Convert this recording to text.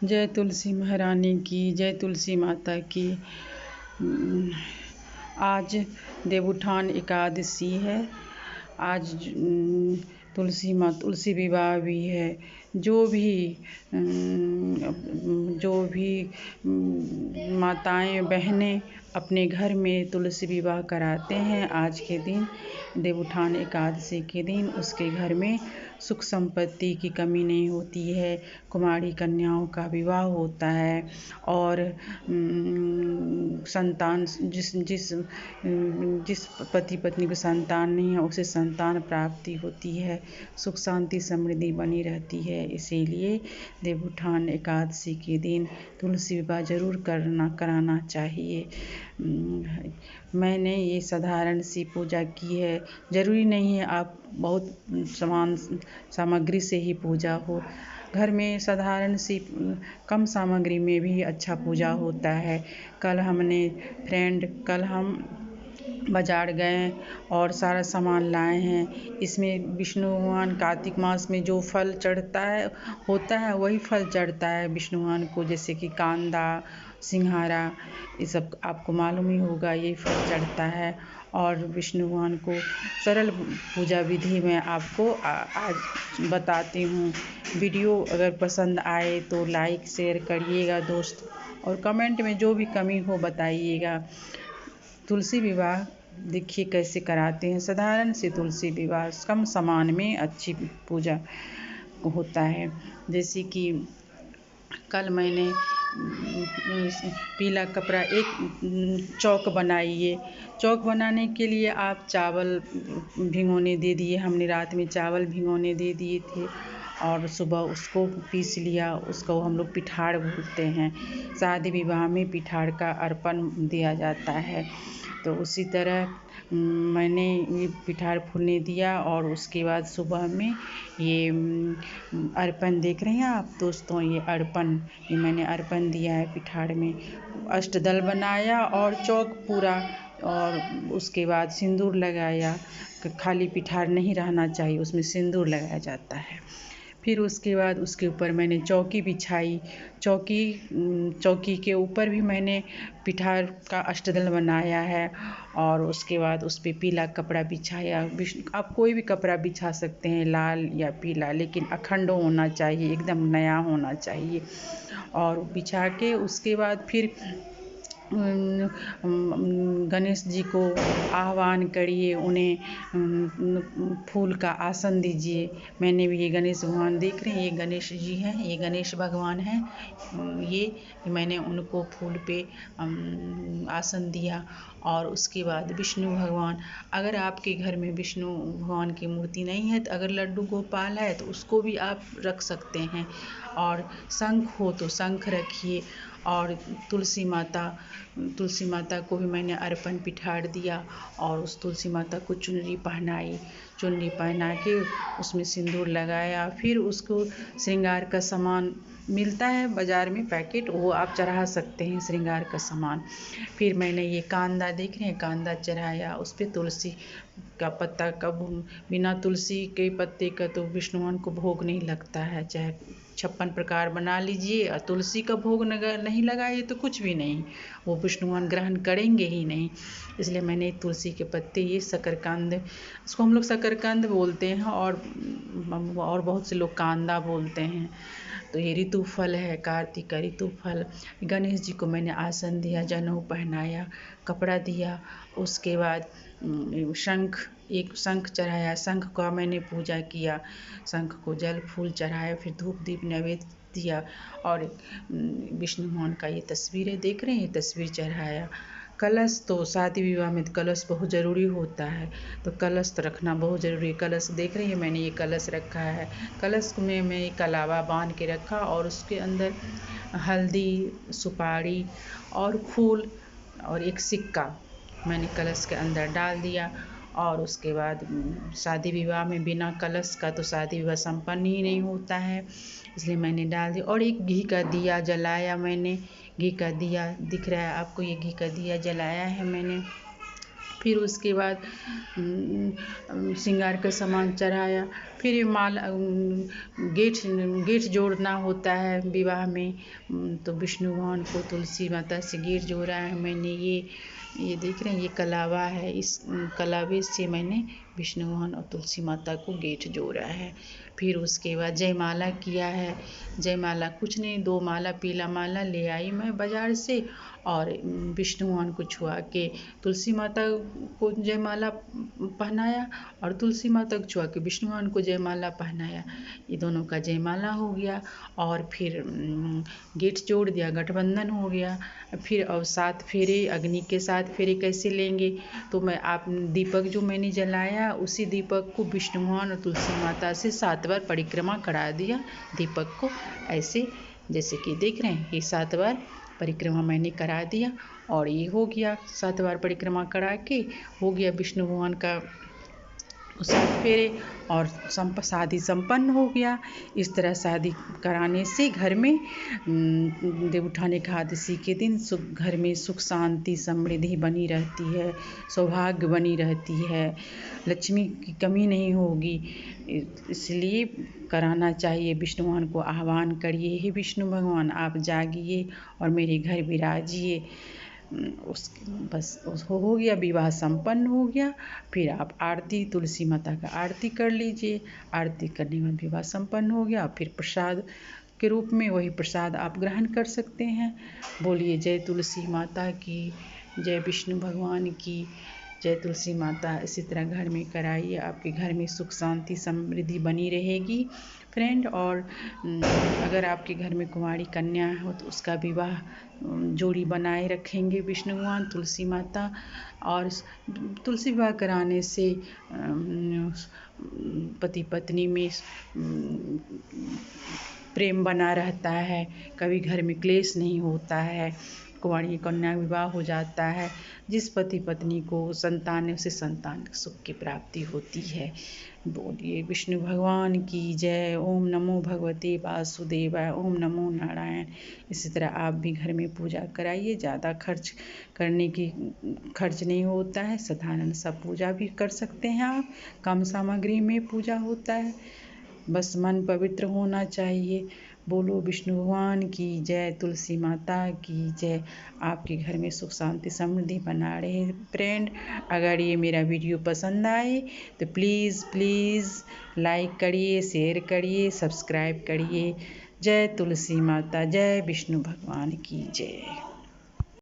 जय तुलसी महारानी की, जय तुलसी माता की। आज देवउठान एकादशी है। आज तुलसी विवाह भी है। जो भी माताएं बहनें अपने घर में तुलसी विवाह कराते हैं, आज के दिन देवउठान एकादशी के दिन उसके घर में सुख संपत्ति की कमी नहीं होती है। कुमारी कन्याओं का विवाह होता है और संतान जिस पति पत्नी को संतान नहीं है उसे संतान प्राप्ति होती है। सुख शांति समृद्धि बनी रहती है। इसीलिए देवउठान एकादशी के दिन तुलसी विवाह जरूर कराना चाहिए। मैंने ये साधारण सी पूजा की है। ज़रूरी नहीं है आप बहुत सामग्री से ही पूजा हो। घर में साधारण सी कम सामग्री में भी अच्छा पूजा होता है। कल हम बाजार गए और सारा सामान लाए हैं। इसमें विष्णु भगवान कार्तिक मास में जो फल होता है वही फल चढ़ता है विष्णु भगवान को, जैसे कि कांदा, सिंघारा, ये सब आपको मालूम ही होगा, यही फल चढ़ता है। और विष्णु भगवान को सरल पूजा विधि में आपको आज बताती हूँ। वीडियो अगर पसंद आए तो लाइक शेयर करिएगा दोस्त, और कमेंट में जो भी कमी हो बताइएगा। तुलसी विवाह देखिए कैसे कराते हैं। साधारण से तुलसी विवाह कम सामान में अच्छी पूजा होता है। जैसे कि कल मैंने पीला कपड़ा एक चौक बनाइए। चौक बनाने के लिए आप चावल भिगोने दे दिए। हमने रात में चावल भिगोने दे दिए थे और सुबह उसको पीस लिया। उसको हम लोग पिठार बोलते हैं। शादी विवाह में पिठार का अर्पण दिया जाता है। तो उसी तरह मैंने ये पिठार फूलने दिया और उसके बाद सुबह में ये अर्पण देख रहे हैं आप दोस्तों, ये मैंने अर्पण दिया है पिठार में। अष्टदल बनाया और चौक पूरा, और उसके बाद सिंदूर लगाया। खाली पिठार नहीं रहना चाहिए, उसमें सिंदूर लगाया जाता है। फिर उसके बाद उसके ऊपर मैंने चौकी बिछाई। चौकी के ऊपर भी मैंने पिठार का अष्टदल बनाया है और उसके बाद उस पर पीला कपड़ा बिछाया। आप कोई भी कपड़ा बिछा सकते हैं, लाल या पीला, लेकिन अखंड होना चाहिए, एकदम नया होना चाहिए। और बिछा के उसके बाद फिर गणेश जी को आह्वान करिए, उन्हें फूल का आसन दीजिए। मैंने भी ये गणेश भगवान देख रहे हैं, ये गणेश जी हैं, ये गणेश भगवान हैं। ये मैंने उनको फूल पे आसन दिया। और उसके बाद विष्णु भगवान, अगर आपके घर में विष्णु भगवान की मूर्ति नहीं है तो अगर लड्डू गोपाल है तो उसको भी आप रख सकते हैं। और शंख हो तो शंख रखिए। और तुलसी माता को भी मैंने अर्पण पिठार दिया और उस तुलसी माता को चुनरी पहना के उसमें सिंदूर लगाया। फिर उसको श्रृंगार का सामान मिलता है बाज़ार में पैकेट, वो आप चढ़ा सकते हैं श्रृंगार का सामान। फिर मैंने ये कांदा देख रहे हैं, कांदा चढ़ाया। उस पर तुलसी का पत्ता का, बिना तुलसी के पत्ते का तो विष्णु भगवान को भोग नहीं लगता है। चाहे 56 प्रकार बना लीजिए और तुलसी का भोग नहीं लगाइए तो कुछ भी नहीं, वो विष्णु भगवान ग्रहण करेंगे ही नहीं। इसलिए मैंने तुलसी के पत्ते, ये शकरकंद, इसको हम लोग शकरकंद बोलते हैं और बहुत से लोग कांदा बोलते हैं। तो ये ऋतु फल है, कार्तिक का ऋतु फल। गणेश जी को मैंने आसन दिया, जनेऊ पहनाया, कपड़ा दिया। उसके बाद एक शंख चढ़ाया, शंख का मैंने पूजा किया। शंख को जल फूल चढ़ाया, फिर धूप दीप नैवेद्य दिया। और विष्णु भगवान का ये तस्वीर है, देख रहे हैं, ये तस्वीर चढ़ाया। कलश तो शादी विवाह में कलश बहुत ज़रूरी होता है, तो कलश तो रखना बहुत ज़रूरी है। कलश देख रही है, मैंने ये कलश रखा है। कलश में मैं एक कलावा बांध के रखा और उसके अंदर हल्दी, सुपारी और फूल और एक सिक्का मैंने कलश के अंदर डाल दिया। और उसके बाद शादी विवाह में बिना कलश का तो शादी विवाह संपन्न ही नहीं होता है, इसलिए मैंने डाल दिया। और एक घी का दिया जलाया मैंने, घी का दिया दिख रहा है आपको, ये घी का दिया जलाया है मैंने। फिर उसके बाद श्रृंगार का सामान चढ़ाया। फिर ये माला गेट जोड़ना होता है विवाह में। तो विष्णु भगवान को तुलसी माता से गेट जोड़ा है मैंने। ये देख रहे हैं, ये कलावा है। इस कलावे से मैंने विष्णु भगवान और तुलसी माता को गेट जोड़ा है। फिर उसके बाद जयमाला किया है। जयमाला कुछ नहीं, 2 माला पीला माला ले आई मैं बाज़ार से, और विष्णु भगवान को छुआ के तुलसी माता को जयमाला पहनाया, और तुलसी माता को छुआ के विष्णु भगवान को जयमाला पहनाया। ये दोनों का जयमाला हो गया। और फिर गेट जोड़ दिया, गठबंधन हो गया। फिर और 7 फेरे, अग्नि के 7 फेरे कैसे लेंगे, तो दीपक जो मैंने जलाया उसी दीपक को विष्णु भगवान और तुलसी माता से 7 बार परिक्रमा करा दिया दीपक को। ऐसे जैसे कि देख रहे हैं, ये 7 बार परिक्रमा मैंने करा दिया, और ये हो गया 7 बार परिक्रमा करा के हो गया विष्णु भगवान का 7 फेरे, और शादी संपन्न हो गया। इस तरह शादी कराने से घर में देवउठान एकादशी के दिन घर में सुख शांति समृद्धि बनी रहती है, सौभाग्य बनी रहती है, लक्ष्मी की कमी नहीं होगी। इसलिए कराना चाहिए। विष्णु भगवान को आह्वान करिए, हे विष्णु भगवान आप जागिए और मेरे घर विराजिए। बस हो गया, विवाह संपन्न हो गया। फिर आप आरती, तुलसी माता का आरती कर लीजिए। आरती करने के बाद विवाह संपन्न हो गया। फिर प्रसाद के रूप में वही प्रसाद आप ग्रहण कर सकते हैं। बोलिए जय तुलसी माता की, जय विष्णु भगवान की, जय तुलसी माता। इसी तरह घर में कराइए, आपके घर में सुख शांति समृद्धि बनी रहेगी फ्रेंड। और अगर आपके घर में कुंवारी कन्या हो तो उसका विवाह जोड़ी बनाए रखेंगे विष्णु भगवान तुलसी माता। और तुलसी विवाह कराने से पति पत्नी में प्रेम बना रहता है, कभी घर में क्लेश नहीं होता है। कुंवारी कन्या विवाह हो जाता है, जिस पति पत्नी को संतान है उसे संतान सुख की प्राप्ति होती है। बोलिए विष्णु भगवान की जय। ओम नमो भगवते वासुदेवाय, ओम नमो नारायण। इसी तरह आप भी घर में पूजा कराइए। ज़्यादा खर्च नहीं होता है, साधारण सा पूजा भी कर सकते हैं आप। कम सामग्री में पूजा होता है, बस मन पवित्र होना चाहिए। बोलो विष्णु भगवान की जय, तुलसी माता की जय। आपके घर में सुख शांति समृद्धि बना रहे फ्रेंड। अगर ये मेरा वीडियो पसंद आए तो प्लीज़ लाइक करिए, शेयर करिए, सब्सक्राइब करिए। जय तुलसी माता, जय विष्णु भगवान की जय।